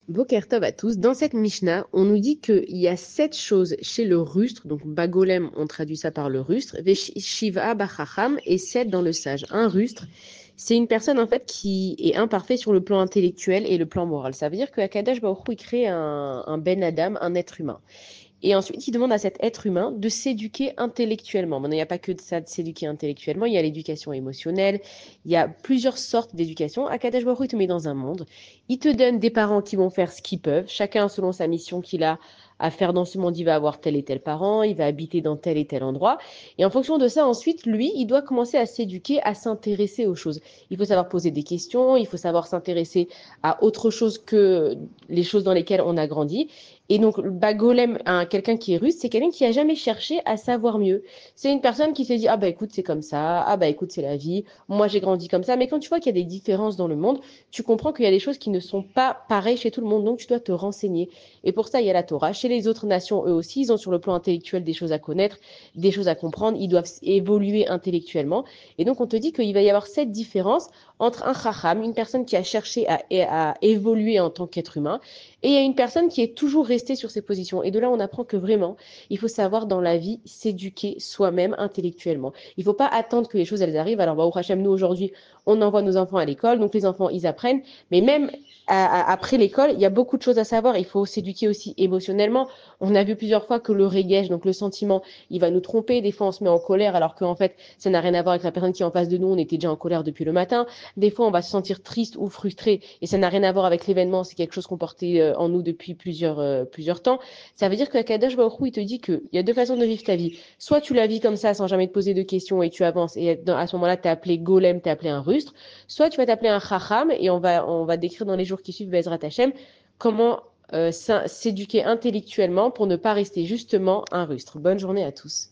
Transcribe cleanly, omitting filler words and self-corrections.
Boker Tov à tous. Dans cette Mishnah, on nous dit qu'il y a 7 choses chez le rustre, donc Bagolem, on traduit ça par le rustre, Shiva Bachacham, et 7 dans le sage. Un rustre, c'est une personne en fait qui est imparfaite sur le plan intellectuel et le plan moral. Ça veut dire qu'Akadash Baruch Hu, il crée un Ben Adam, un être humain. Et ensuite, il demande à cet être humain de s'éduquer intellectuellement. Maintenant, il n'y a pas que de ça de s'éduquer intellectuellement, il y a l'éducation émotionnelle, il y a plusieurs sortes d'éducation. Akadosh Baruch Hu, il te met dans un monde, il te donne des parents qui vont faire ce qu'ils peuvent, chacun selon sa mission qu'il a à faire dans ce monde, il va avoir tel et tel parent, il va habiter dans tel et tel endroit. Et en fonction de ça, ensuite, lui, il doit commencer à s'éduquer, à s'intéresser aux choses. Il faut savoir poser des questions, il faut savoir s'intéresser à autre chose que les choses dans lesquelles on a grandi. Et donc, Bagolem, quelqu'un qui est russe, c'est quelqu'un qui a jamais cherché à savoir mieux. C'est une personne qui s'est dit, ah bah écoute, c'est comme ça, ah bah écoute, c'est la vie, moi j'ai grandi comme ça. Mais quand tu vois qu'il y a des différences dans le monde, tu comprends qu'il y a des choses qui ne sont pas pareilles chez tout le monde, donc tu dois te renseigner. Et pour ça, il y a la Torah. Chez les autres nations, eux aussi, ils ont sur le plan intellectuel des choses à connaître, des choses à comprendre, ils doivent évoluer intellectuellement. Et donc, on te dit qu'il va y avoir cette différence entre un chacham, une personne qui a cherché à évoluer en tant qu'être humain, et il y a une personne qui est toujours restée sur ses positions. Et de là, on apprend que vraiment, il faut savoir dans la vie s'éduquer soi-même intellectuellement. Il ne faut pas attendre que les choses elles arrivent. Alors, Baruch Hashem, nous aujourd'hui, on envoie nos enfants à l'école, donc les enfants, ils apprennent. Mais même après l'école, il y a beaucoup de choses à savoir. Il faut s'éduquer aussi émotionnellement. On a vu plusieurs fois que le regesh, donc le sentiment, il va nous tromper. Des fois, on se met en colère alors qu'en fait, ça n'a rien à voir avec la personne qui est en face de nous. On était déjà en colère depuis le matin. Des fois, on va se sentir triste ou frustré et ça n'a rien à voir avec l'événement. C'est quelque chose qu'on portait en nous depuis plusieurs temps. Ça veut dire que Kadosh Baruch Hu, il te dit qu'il y a 2 façons de vivre ta vie. Soit tu la vis comme ça sans jamais te poser de questions et tu avances et à ce moment-là, tu es appelé golem, tu es appelé un rustre. Soit tu vas t'appeler un chacham et on va décrire dans les jours qui suivent Bezrat Hashem comment s'éduquer intellectuellement pour ne pas rester justement un rustre. Bonne journée à tous.